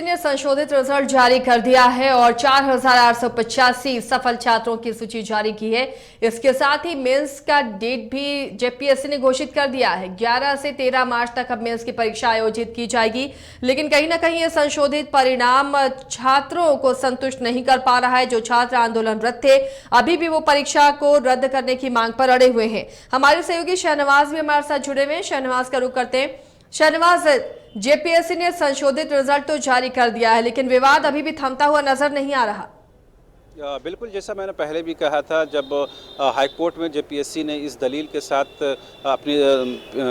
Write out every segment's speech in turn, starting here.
JPSC ने संशोधित result जारी कर दिया है और 4,885 सफल छात्रों की सूची जारी की है। इसके साथ ही मेंस का डेट भी जेपीएससी ने घोषित कर दिया है। 11 से 13 मार्च तक अब मेंस की परीक्षा आयोजित की जाएगी, लेकिन कहीं ना कहीं ये संशोधित परिणाम छात्रों को संतुष्ट नहीं कर पा रहा है। जो छात्र आंदोलनरत थे, अभी भी वो परीक्षा को रद्द करने की मांग पर अड़े हुए हैं। हमारे सहयोगी शहनवाज भी हमारे साथ जुड़े हुए हैं। शहनवाज का रुख करते हैं। शहनवाज, जेपीएससी ने संशोधित रिजल्ट तो जारी कर दिया है, लेकिन विवाद अभी भी थमता हुआ नजर नहीं आ रहा। बिल्कुल, जैसा मैंने पहले भी कहा था, जब हाईकोर्ट में जेपीएससी ने इस दलील के साथ अपनी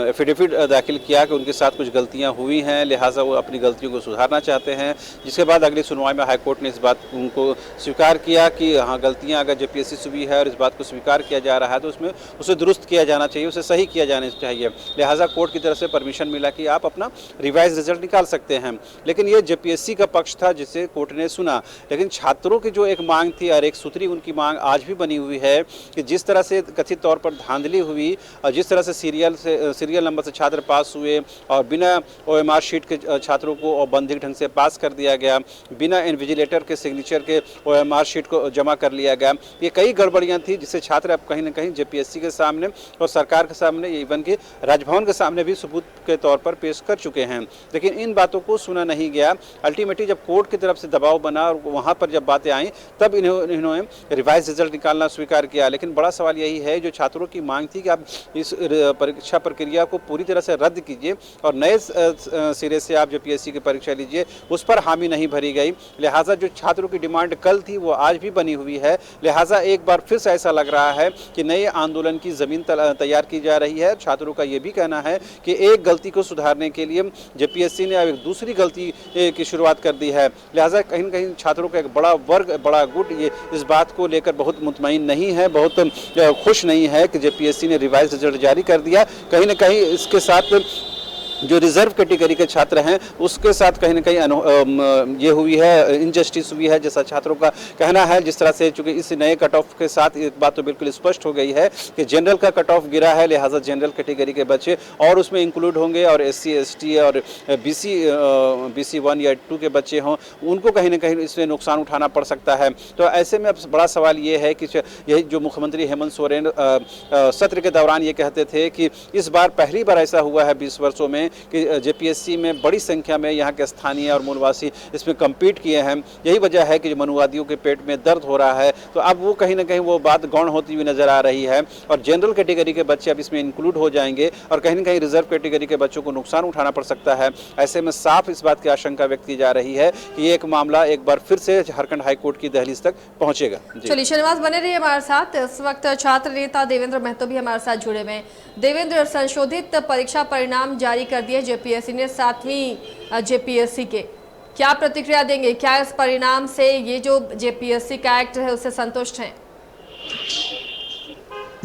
एफिडेविट दाखिल किया कि उनके साथ कुछ गलतियां हुई हैं, लिहाजा वो अपनी गलतियों को सुधारना चाहते हैं, जिसके बाद अगली सुनवाई में हाईकोर्ट ने इस बात उनको स्वीकार किया कि हाँ, गलतियां अगर जेपीएससी से हुई है और इस बात को स्वीकार किया जा रहा है तो उसमें उसे दुरुस्त किया जाना चाहिए, उसे सही किया जाना चाहिए। लिहाजा कोर्ट की तरफ से परमिशन मिला कि आप अपना रिवाइज रिजल्ट निकाल सकते हैं। लेकिन ये जेपीएससी का पक्ष था जिसे कोर्ट ने सुना। लेकिन छात्रों की जो एक मांग थी और एक सूत्री उनकी मांग आज भी बनी हुई है कि जिस तरह से कथित तौर पर धांधली हुई और जिस तरह से सीरियल नंबर से छात्र पास हुए और बिना ओएमआर शीट के छात्रों को और बंधिक ढंग से पास कर दिया गया, बिना इन्विजिलेटर के सिग्नेचर के ओएमआर शीट को जमा कर लिया गया, ये कई गड़बड़ियां थी जिससे छात्र अब कहीं ना कहीं जेपीएससी के सामने और सरकार के सामने, इवन कि राजभवन के सामने भी सबूत के तौर पर पेश कर चुके हैं। लेकिन इन बातों को सुना नहीं गया। अल्टीमेटली जब कोर्ट की तरफ से दबाव बना और वहाँ पर जब बातें आई, तब इन्होंने रिवाइज रिजल्ट निकालना स्वीकार किया। लेकिन बड़ा सवाल यही है, जो छात्रों की मांग थी कि आप इस परीक्षा प्रक्रिया को पूरी तरह से रद्द कीजिए और नए सिरे से आप जेपीएससी की परीक्षा लीजिए, उस पर हामी नहीं भरी गई। लिहाजा जो छात्रों की डिमांड कल थी वो आज भी बनी हुई है। लिहाजा एक बार फिर से ऐसा लग रहा है कि नए आंदोलन की जमीन तैयार की जा रही है। छात्रों का ये भी कहना है कि एक गलती को सुधारने के लिए जेपीएससी ने अब एक दूसरी गलती की शुरुआत कर दी है। लिहाजा कहीं न कहीं छात्रों का एक बड़ा वर्ग, बड़ा गुट ये इस बात को लेकर बहुत मुतमईन नहीं है, बहुत खुश नहीं है कि जेपीएससी ने रिवाइज रिजल्ट जारी कर दिया। कहीं ना कहीं इसके साथ जो रिजर्व कैटेगरी के छात्र हैं उसके साथ कहीं ना कहीं ये हुई है, इनजस्टिस हुई है, जैसा छात्रों का कहना है। जिस तरह से चूंकि इस नए कट ऑफ के साथ एक बात तो बिल्कुल स्पष्ट हो गई है कि जनरल का कट ऑफ गिरा है, लिहाजा जनरल कैटेगरी के बच्चे और उसमें इंक्लूड होंगे और एससी एसटी और बीसी 1 या 2 के बच्चे हों, उनको कहीं ना कहीं इसमें नुकसान उठाना पड़ सकता है। तो ऐसे में अब बड़ा सवाल ये है कि यही जो मुख्यमंत्री हेमंत सोरेन सत्र के दौरान ये कहते थे कि इस बार पहली बार ऐसा हुआ है 20 वर्षों में कि जेपीएससी में बड़ी संख्या में यहाँ के स्थानीय और मूलवासी इसमें कम्पीट किए हैं। यही वजह है कि जो मनुवादियों के पेट में दर्द हो रहा है, तो अब वो कहीं ना कहीं वो बात गौण होती हुई नजर आ रही है और जनरल कैटेगरी के बच्चे अब इसमें इंक्लूड हो जाएंगे और कहीं ना कहीं रिजर्व कैटेगरी के बच्चों को नुकसान उठाना पड़ सकता है। ऐसे में साफ इस बात की आशंका व्यक्त की जा रही है कि ये एक मामला एक बार फिर से झारखंड हाईकोर्ट की दहलीज तक पहुंचेगा। चलिए शहनवाज, बने रहिए हमारे साथ। इस वक्त छात्र नेता देवेंद्र महतो भी हमारे साथ जुड़े हुए हैं। देवेंद्र, संशोधित परीक्षा परिणाम जारी कर दिए जेपीएससी ने, 7वीं जेपीएससी के, क्या प्रतिक्रिया देंगे? क्या इस परिणाम से ये जो जेपीएससी का एक्ट है उससे संतुष्ट हैं?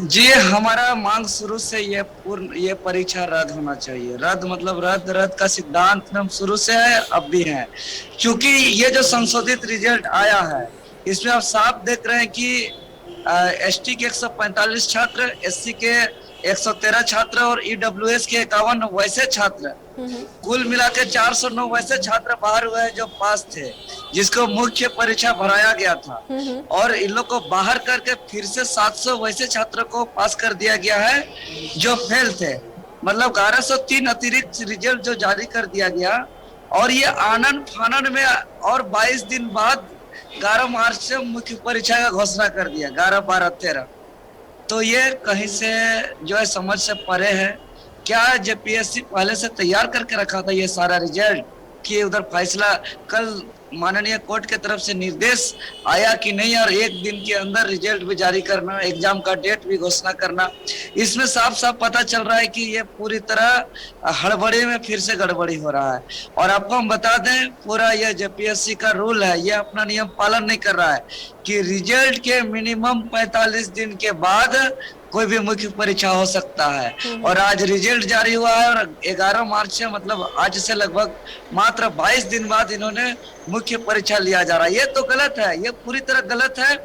जी, हमारा मांग शुरू से ये परीक्षा रद्द होना चाहिए। रद्द मतलब रद्द का सिद्धांत हम शुरू से है, अब भी है। क्योंकि ये जो संशोधित रिजल्ट आया है इसमें आप साफ देख रहे हैं कि एसटी के 145 छात्र, एससी के 113 छात्र और ईडब्ल्यूएस के 51 वैसे छात्र, कुल मिला के 409 वैसे छात्र बाहर हुए जो पास थे, जिसको मुख्य परीक्षा भराया गया था। और इन लोग को बाहर करके फिर से 700 वैसे छात्रों को पास कर दिया गया है जो फेल थे। मतलब 1103 अतिरिक्त रिजल्ट जो जारी कर दिया गया। और ये आनंद फानन में और 22 दिन बाद 11 मार्च से मुख्य परीक्षा का घोषणा कर दिया, 11, 12, 13। तो ये कहीं से जो है समझ से परे है। क्या जेपीएससी पहले से तैयार करके रखा था ये सारा रिजल्ट कि उधर फैसला कल माननीय कोर्ट के तरफ से निर्देश आया कि नहीं, और एक दिन के अंदर रिजल्ट भी जारी करना, एग्जाम का डेट भी घोषणा करना? इसमें साफ साफ पता चल रहा है कि ये पूरी तरह हड़बड़ी में फिर से गड़बड़ी हो रहा है। और आपको हम बता दें, पूरा ये जेपीएससी का रूल है, ये अपना नियम पालन नहीं कर रहा है कि रिजल्ट के मिनिमम 45 दिन के बाद कोई भी मुख्य परीक्षा हो सकता है। और आज रिजल्ट जारी हुआ है और 11 मार्च से, मतलब आज से लगभग मात्र 22 दिन बाद इन्होंने मुख्य परीक्षा लिया जा रहा है। ये तो गलत है, ये पूरी तरह गलत है।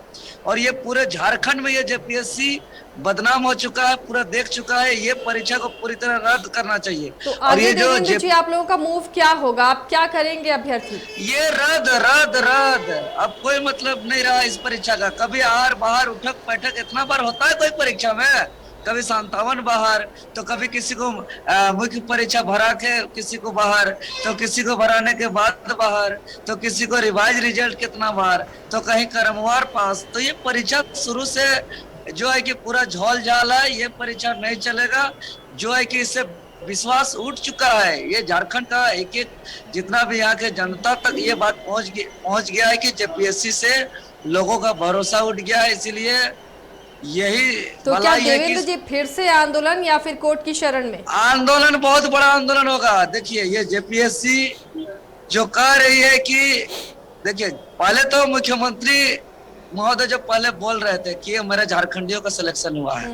और ये पूरे झारखंड में ये जेपीएससी बदनाम हो चुका है, पूरा देख चुका है। ये परीक्षा को पूरी तरह रद्द करना चाहिए। तो और आगे ये जो देवेंद्र जी आप लोगों का मूव क्या होगा, आप क्या करेंगे अभ्यर्थी? ये रद्द रद्द रद्द, अब कोई मतलब नहीं रहा इस परीक्षा का। कभी आर बाहर उठक बैठक इतना बार होता है कोई परीक्षा में? कभी 57 बाहर, तो कभी किसी को मुख्य परीक्षा भरा के किसी को बाहर, तो किसी को भराने के बाद बाहर, तो किसी को रिवाइज रिजल्ट कितना बार, तो कहीं क्रमवार पास। तो ये परीक्षा शुरू से जो है कि पूरा झोल झाल है। ये परीक्षा नहीं चलेगा। जो है कि इससे विश्वास उठ चुका है। ये झारखंड का एक एक जितना भी यहाँ के जनता तक ये बात पहुंच गया है कि जेपीएससी से लोगों का भरोसा उठ गया है। इसीलिए यही तो क्या देवेंद्र जी फिर से आंदोलन या फिर कोर्ट की शरण में? आंदोलन, बहुत बड़ा आंदोलन होगा। देखिए ये जेपीएससी जो कह रही है कि देखिए, पहले तो मुख्यमंत्री महोदय जो पहले बोल रहे थे कि ये मेरे झारखंडियों का सिलेक्शन हुआ है।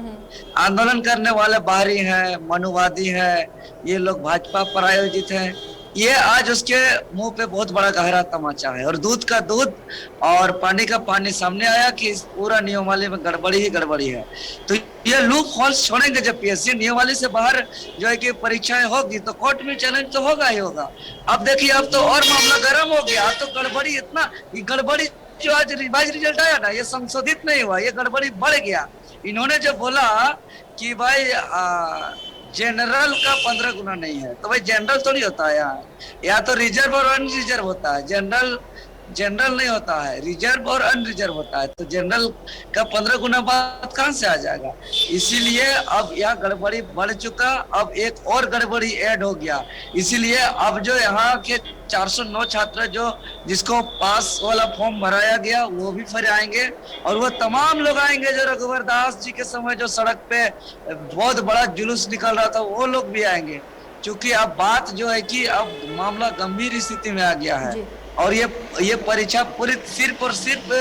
आंदोलन करने वाले बाहरी हैं, मनुवादी हैं, ये लोग भाजपा पर आयोजित हैं। ये आज उसके मुंह पे बहुत बड़ा गहरा तमाचा है। और दूध का दूध और पानी का पानी सामने आया कि इस पूरा नियमावली में गड़बड़ी ही गड़बड़ी है। तो ये लूप होल्स छोड़ेंगे जब पीएससी नियमावली से बाहर जो है कि परीक्षाएं होगी तो कोर्ट में चैलेंज तो होगा ही होगा। अब देखिए, अब तो और मामला गर्म हो गया। अब तो गड़बड़ी इतना, गड़बड़ी जो आज रिवाइज रिजल्ट आया ना, ये संशोधित नहीं हुआ, ये गड़बड़ी बढ़ गया। इन्होंने जो बोला कि भाई जनरल का 15 गुना नहीं है, तो भाई जनरल तो नहीं होता है यहाँ, या तो रिजर्व और अनरिजर्व होता है। जनरल नहीं होता है, रिजर्व और अनरिजर्व होता है। तो जनरल का 15 गुना बात कहां से आ जाएगा? इसीलिए अब यहाँ गड़बड़ी बढ़ चुका। अब एक और गड़बड़ी ऐड हो गया। इसीलिए अब जो यहाँ के 409 छात्र जो जिसको पास वाला फॉर्म भराया गया वो भी फिर आएंगे। और वो तमाम लोग आएंगे जो रघुवर दास जी के समय जो सड़क पे बहुत बड़ा जुलूस निकल रहा था, वो लोग भी आएंगे। क्योंकि अब बात जो है कि अब मामला गंभीर स्थिति में आ गया है। और ये परीक्षा पूरी सिर्फ और सिर्फ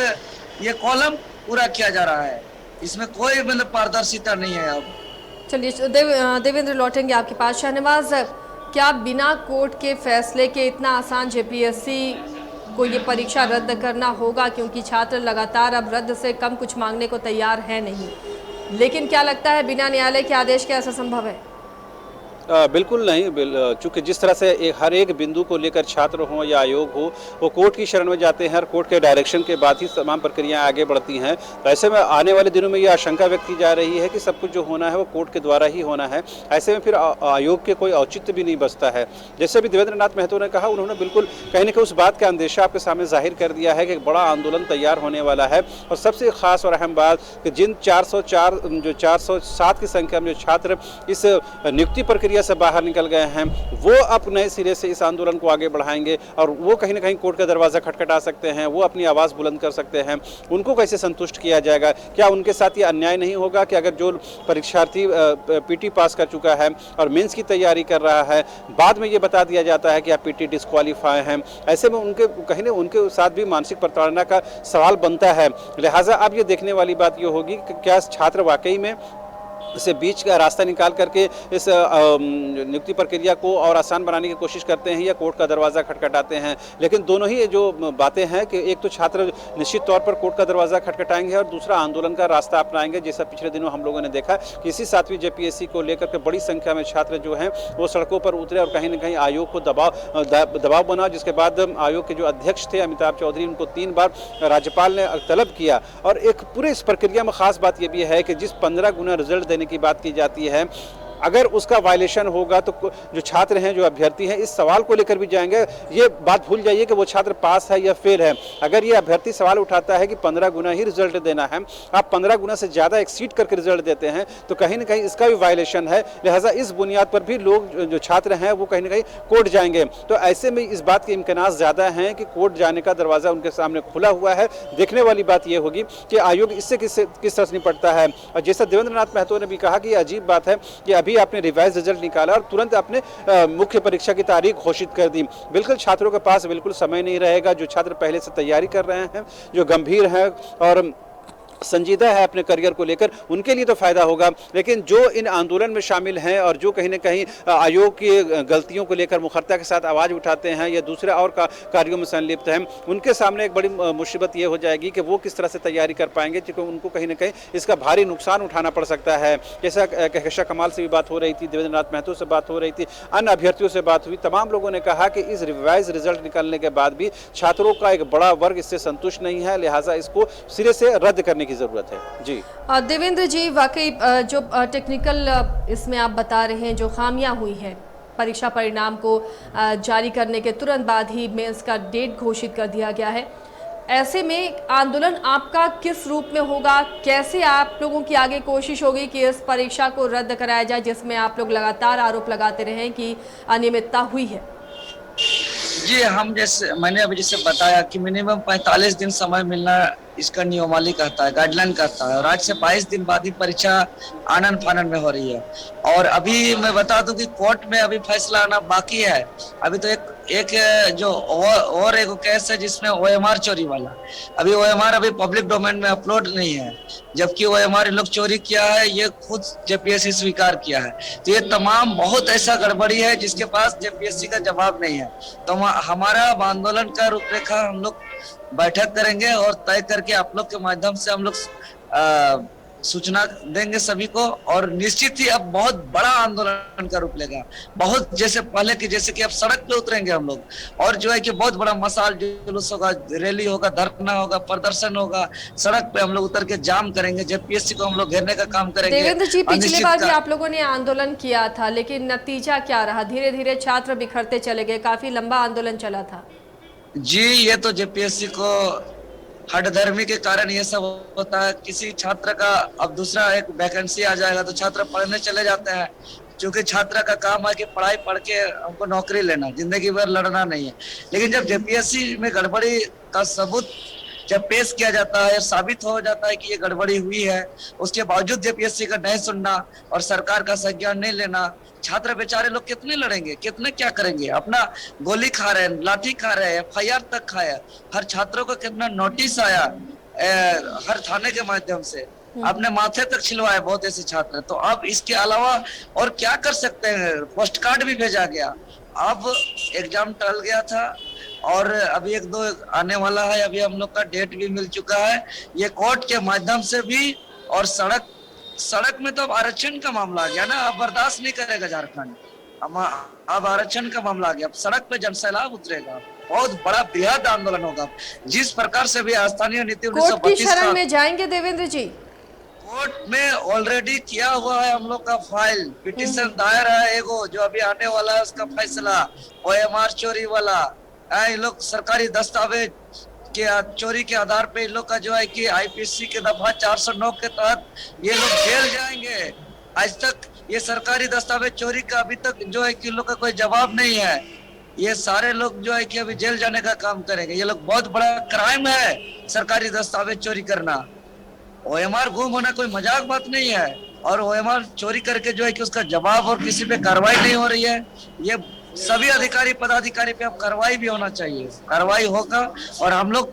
ये कॉलम पूरा किया जा रहा है। इसमें कोई मतलब पारदर्शिता नहीं है। अब चलिए देवेंद्र लौटेंगे आपके पास। शाहनवाज, क्या बिना कोर्ट के फैसले के इतना आसान जेपीएससी को ये परीक्षा रद्द करना होगा? क्योंकि छात्र लगातार अब रद्द से कम कुछ मांगने को तैयार है नहीं, लेकिन क्या लगता है बिना न्यायालय के आदेश के ऐसा संभव है? बिल्कुल नहीं। चूंकि जिस तरह से हर एक बिंदु को लेकर छात्र हो या आयोग हो वो कोर्ट की शरण में जाते हैं और कोर्ट के डायरेक्शन के बाद ही तमाम प्रक्रियाएं आगे बढ़ती हैं। तो ऐसे में आने वाले दिनों में ये आशंका व्यक्त की जा रही है कि सब कुछ जो होना है वो कोर्ट के द्वारा ही होना है। ऐसे में फिर आयोग के कोई औचित्य भी नहीं बचता है। जैसे भी देवेंद्र नाथ महतो ने कहा, उन्होंने बिल्कुल कहीं ना कहीं उस बात का अंदेशा आपके सामने जाहिर कर दिया है कि एक बड़ा आंदोलन तैयार होने वाला है। और सबसे खास और अहम बात कि जिन 407 की संख्या में जो छात्र इस नियुक्ति प्रक्रिया से बाहर निकल गए हैं, वो अब नए सिरे से इस आंदोलन को आगे बढ़ाएंगे और वो कहीं ना कहीं कोर्ट का दरवाजा खटखटा सकते हैं, वो अपनी आवाज़ बुलंद कर सकते हैं। उनको कैसे संतुष्ट किया जाएगा? क्या उनके साथ ये अन्याय नहीं होगा कि अगर जो परीक्षार्थी पीटी पास कर चुका है और मेंस की तैयारी कर रहा है, बाद में ये बता दिया जाता है कि आप पीटी डिस्क्वालीफाई हैं, ऐसे में उनके कहीं ना उनके साथ भी मानसिक प्रताड़ना का सवाल बनता है। लिहाजा अब ये देखने वाली बात ये होगी कि क्या छात्र वाकई में इसे बीच का रास्ता निकाल करके इस नियुक्ति प्रक्रिया को और आसान बनाने की कोशिश करते हैं या कोर्ट का दरवाज़ा खटखटाते हैं। लेकिन दोनों ही जो बातें हैं कि एक तो छात्र निश्चित तौर पर कोर्ट का दरवाज़ा खटखटाएंगे और दूसरा आंदोलन का रास्ता अपनाएंगे। जैसा पिछले दिनों हम लोगों ने देखा कि इसी 7वीं जेपीएससी को लेकर के बड़ी संख्या में छात्र जो हैं वो सड़कों पर उतरे और कहीं ना कहीं आयोग को दबाव बना, जिसके बाद आयोग के जो अध्यक्ष थे अमिताभ चौधरी, उनको 3 बार राज्यपाल ने तलब किया। और एक पूरे इस प्रक्रिया में खास बात यह भी है कि जिस 15 गुना रिजल्ट देने की बात की जाती है, अगर उसका वायलेशन होगा तो जो छात्र हैं, जो अभ्यर्थी हैं, इस सवाल को लेकर भी जाएंगे। ये बात भूल जाइए कि वो छात्र पास है या फेल है। अगर ये अभ्यर्थी सवाल उठाता है कि 15 गुना ही रिजल्ट देना है, आप 15 गुना से ज़्यादा एक्सीड करके रिजल्ट देते हैं, तो कहीं ना कहीं इसका भी वायलेशन है। लिहाजा इस बुनियाद पर भी लोग जो छात्र हैं वो कहीं ना कहीं कोर्ट जाएंगे। तो ऐसे में इस बात के इम्कान ज़्यादा हैं कि कोर्ट जाने का दरवाज़ा उनके सामने खुला हुआ है। देखने वाली बात यह होगी कि आयोग इससे किस तरह से निपटता है। और जैसा देवेंद्र नाथ महतो ने भी कहा कि अजीब बात है कि अभी आपने रिवाइज रिजल्ट निकाला और तुरंत आपने मुख्य परीक्षा की तारीख घोषित कर दी। बिल्कुल छात्रों के पास बिल्कुल समय नहीं रहेगा। जो छात्र पहले से तैयारी कर रहे हैं, जो गंभीर हैं और संजीदा है अपने करियर को लेकर, उनके लिए तो फायदा होगा। लेकिन जो इन आंदोलन में शामिल हैं और जो कहीं न कहीं आयोग की गलतियों को लेकर मुखरता के साथ आवाज़ उठाते हैं या दूसरे और कार्यों में संलिप्त हैं, उनके सामने एक बड़ी मुसीबत ये हो जाएगी कि वो किस तरह से तैयारी कर पाएंगे, क्योंकि उनको कहीं न कहीं इसका भारी नुकसान उठाना पड़ सकता है। जैसा कहकशा कमाल से भी बात हो रही थी, देवेंद्र नाथ महतो से बात हो रही थी, अन्य अभ्यर्थियों से बात हुई, तमाम लोगों ने कहा कि इस रिवाइज रिजल्ट निकलने के बाद भी छात्रों का एक बड़ा वर्ग इससे संतुष्ट नहीं है, लिहाजा इसको सिरे से रद्द करने की जरूरत है। जी देवेंद्र जी, वाकई जो टेक्निकल इसमें आप बता रहे हैं, जो खामियां हुई हैं परीक्षा परिणाम को जारी करने के तुरंत बाद ही मेंस का डेट घोषित कर दिया गया है, ऐसे में आंदोलन आपका किस रूप में होगा? कैसे आप लोगों की आगे कोशिश होगी कि इस परीक्षा को रद्द कराया जाए, जिसमें आप लोग लगातार आरोप लगाते रहे कि अनियमितता हुई है? जी, हम जैसे मैंने अभी जैसे बताया कि मिनिमम 45 दिन समय मिलना इसका नियमावली कहता है, गाइडलाइन कहता है, और आज से 22 दिन बाद ही परीक्षा आनन फानन में हो रही है। और अभी मैं बता दूं कि कोर्ट में अभी फैसला आना बाकी है। अभी तो एक जो और एक केस है जिसमें OMR चोरी वाला, अभी OMR अभी पब्लिक डोमेन में अपलोड नहीं है, जबकि OMR लोग चोरी किया है, ये खुद JPSC स्वीकार किया है। तो ये तमाम बहुत ऐसा गड़बड़ी है जिसके पास JPSC का जवाब नहीं है। तो हमारा आंदोलन का रूपरेखा हम लोग बैठक करेंगे और तय करके आप लोग के माध्यम से हम लोग सूचना देंगे सभी को, और निश्चित ही अब बहुत बड़ा आंदोलन का रूप लेगा। बहुत जैसे पहले की जैसे कि अब सड़क पे उतरेंगे हम लोग, और जो है कि बहुत बड़ा मसाल जुलूस होगा, रैली होगा, धरना होगा, प्रदर्शन होगा, सड़क पे हम लोग उतर के जाम करेंगे, JPSC को हम लोग घेरने का काम करेंगे। देवेंद्र जी, पिछली बार भी आप लोगों ने आंदोलन किया था, लेकिन नतीजा क्या रहा? धीरे धीरे छात्र बिखरते चले गए, काफी लंबा आंदोलन चला था। जी, ये तो JPSC को हठधर्मी के कारण ये सब होता है। किसी छात्र का अब दूसरा एक वैकेंसी आ जाएगा तो छात्र पढ़ने चले जाते हैं, क्योंकि छात्र का काम है कि पढ़ाई पढ़ के हमको नौकरी लेना, जिंदगी भर लड़ना नहीं है। लेकिन जब JPSC में गड़बड़ी का सबूत जब पेश किया जाता है, साबित हो जाता है कि ये गड़बड़ी हुई है, उसके बावजूद JPSC का नहीं सुनना और सरकार का संज्ञान नहीं लेना, छात्र बेचारे लोग कितने लड़ेंगे, कितने क्या करेंगे? अपना गोली खा रहे हैं, लाठी खा रहे हैं, FIR तक खाया, हर छात्रों को कितना नोटिस आया हर थाने के माध्यम से, अपने माथे तक छिलवाए बहुत ऐसे छात्र। तो अब इसके अलावा और क्या कर सकते हैं? पोस्ट कार्ड भी भेजा गया, अब एग्जाम टल गया था और अभी 1-2 आने वाला है, अभी हम लोग का डेट भी मिल चुका है। ये कोर्ट के माध्यम से भी, और सड़क में तो अब आरक्षण का मामला आ गया ना, अब बर्दाश्त नहीं करेगा झारखंड। अब आरक्षण का मामला आ गया, अब सड़क पे जनसैलाब उतरेगा, बहुत बड़ा बृहद आंदोलन होगा। जिस प्रकार से भी स्थानीय नीति 1932 की शरण में जाएंगे देवेंद्र जी? कोर्ट में ऑलरेडी किया हुआ है हम लोग का फाइल, पिटीशन दायर है एगो, जो अभी आने वाला है उसका फैसला। OMR चोरी वाला, ये लोग सरकारी दस्तावेज के चोरी के आधार पे इन लोग का जो है कि IPC के दफा 409 के तहत ये लोग जेल जाएंगे। आज तक ये सरकारी दस्तावेज चोरी का अभी तक जो है कि इन लोग का कोई जवाब नहीं है। ये सारे लोग जो है कि अभी जेल जाने का काम करेंगे। ये लोग बहुत बड़ा क्राइम है सरकारी दस्तावेज चोरी करना। OMR गुम होना कोई मजाक बात नहीं है, और OMR चोरी करके जो है कि उसका जवाब और किसी पे कार्रवाई नहीं हो रही है। ये सभी अधिकारी पदाधिकारी पे अब कार्रवाई भी होना चाहिए, कार्रवाई होगा। और हम लोग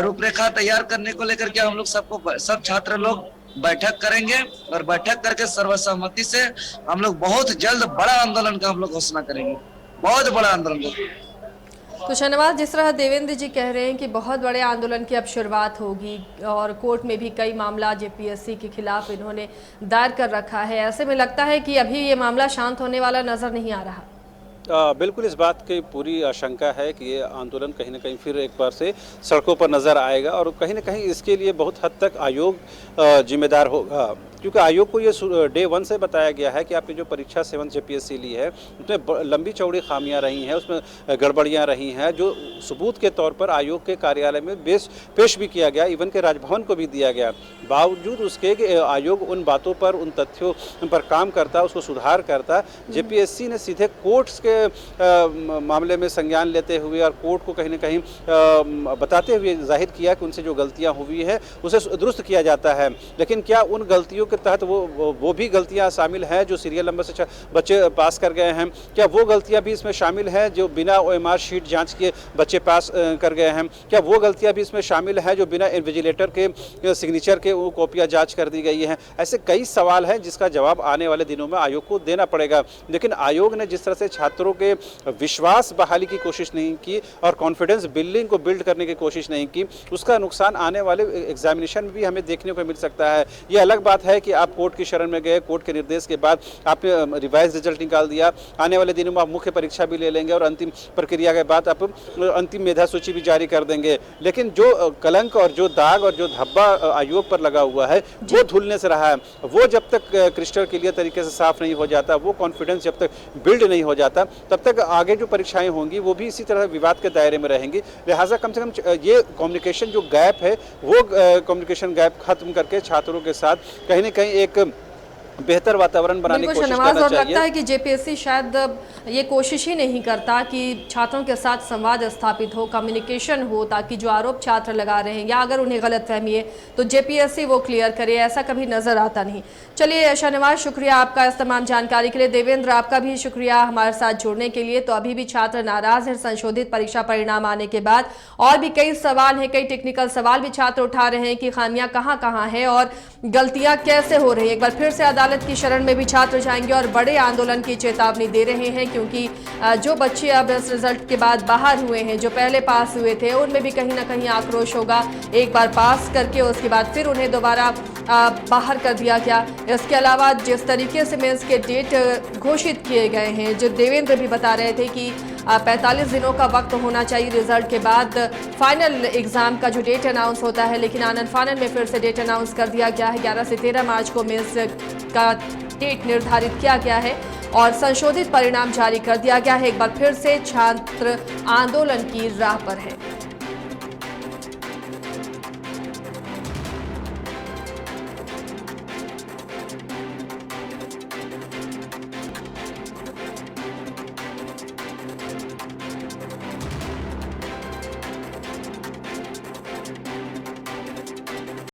रूपरेखा तैयार करने को लेकर के हम लोग सब छात्र लोग बैठक करेंगे, और बैठक करके सर्वसम्मति से हम लोग बहुत जल्द बड़ा आंदोलन का हम लोग घोषणा करेंगे, बहुत बड़ा आंदोलन। तो शहनवाज, जिस तरह देवेंद्र जी कह रहे हैं कि बहुत बड़े आंदोलन की अब शुरुआत होगी, और कोर्ट में भी कई मामला JPSC के खिलाफ इन्होंने दायर कर रखा है, ऐसे में लगता है कि अभी ये मामला शांत होने वाला नजर नहीं आ रहा। बिल्कुल इस बात की पूरी आशंका है कि ये आंदोलन कहीं ना कहीं फिर एक बार से सड़कों पर नज़र आएगा, और कहीं ना कहीं इसके लिए बहुत हद तक आयोग जिम्मेदार होगा, क्योंकि आयोग को ये डे 1 से बताया गया है कि आपकी जो परीक्षा 7 JPSC ली है उसमें लंबी चौड़ी खामियां रही हैं, उसमें गड़बड़ियां रही हैं, जो सबूत के तौर पर आयोग के कार्यालय में पेश भी किया गया, इवन के राजभवन को भी दिया गया। बावजूद उसके कि आयोग उन बातों पर, उन तथ्यों पर काम करता, उसको सुधार करता, JPSC ने सीधे कोर्ट्स के मामले में संज्ञान लेते हुए और कोर्ट को कहीं ना कहीं बताते हुए जाहिर किया कि उनसे जो गलतियां हुई है उसे दुरुस्त किया जाता है। लेकिन क्या उन गलतियों आयोग के तहत वो भी गलतियां शामिल हैं जो सीरियल नंबर से बच्चे पास कर गए हैं? क्या वो गलतियां भी इसमें शामिल हैं जो बिना OMR शीट जांच किए बच्चे पास कर गए हैं? क्या वो गलतियां भी इसमें शामिल हैं जो बिना इन्विजिलेटर के सिग्नेचर के वो कॉपियां जांच कर दी गई हैं? ऐसे कई सवाल हैं जिसका जवाब आने वाले दिनों में आयोग को देना पड़ेगा। लेकिन आयोग ने जिस तरह से छात्रों के विश्वास बहाली की कोशिश नहीं की और कॉन्फिडेंस बिल्डिंग को बिल्ड करने की कोशिश नहीं की, उसका नुकसान आने वाले एग्जामिनेशन में भी हमें देखने को मिल सकता है। ये अलग बात है कि आप कोर्ट की शरण में गए, कोर्ट के निर्देश के बाद आपने रिवाइज रिजल्ट निकाल दिया, आने वाले दिनों में आप मुख्य परीक्षा भी ले लेंगे और अंतिम प्रक्रिया के बाद आप अंतिम मेधा सूची भी जारी कर देंगे। लेकिन जो कलंक और जो दाग और जो धब्बा आयोग पर लगा हुआ है वो धुलने से रहा है। वो जब तक क्रिस्टल क्लियर तरीके से साफ नहीं हो जाता, वो कॉन्फिडेंस जब तक बिल्ड नहीं हो जाता, तब तक आगे जो परीक्षाएं होंगी वो भी इसी तरह विवाद के दायरे में रहेंगी। लिहाजा कम से कम ये कम्युनिकेशन जो गैप है वो कम्युनिकेशन गैप खत्म करके छात्रों के साथ कहीं न कहीं एक बेहतर वातावरण बनाने की कोशिश करना चाहिए। लगता है कि जेपीएससी शायद ये कोशिश ही नहीं करता कि छात्रों के साथ संवाद स्थापित हो, कम्युनिकेशन हो, ताकि जो आरोप छात्र लगा रहे हैं या अगर उन्हें गलतफहमी है तो जेपीएससी वो क्लियर करे। ऐसा कभी नजर आता नहीं। चलिए शाहनवाज, शुक्रिया आपका इस तमाम जानकारी के लिए। देवेंद्र, आपका भी शुक्रिया हमारे साथ जुड़ने के लिए। तो अभी भी छात्र नाराज हैं संशोधित परीक्षा परिणाम आने के बाद, और भी कई सवाल हैं, कई टेक्निकल सवाल भी छात्र उठा रहे हैं कि खामियां कहां है और गलतियां कैसे हो रही है। एक बार फिर से अदालत की शरण में भी छात्र जाएंगे और बड़े आंदोलन की चेतावनी दे रहे हैं, क्योंकि जो बच्चे अब इस रिजल्ट के बाद बाहर हुए हैं, जो पहले पास हुए थे, उनमें भी कहीं ना कहीं आक्रोश होगा। एक बार पास करके उसके बाद फिर उन्हें दोबारा बाहर कर दिया गया। इसके अलावा जिस तरीके से मेंस के डेट घोषित किए गए हैं, जो देवेंद्र भी बता रहे थे कि 45 दिनों का वक्त होना चाहिए रिजल्ट के बाद फाइनल एग्जाम का जो डेट अनाउंस होता है, लेकिन आनन फानन में फिर से डेट अनाउंस कर दिया गया है। 11 से 13 मार्च को मेंस का डेट निर्धारित किया गया है और संशोधित परिणाम जारी कर दिया गया है। एक बार फिर से छात्र आंदोलन की राह पर है।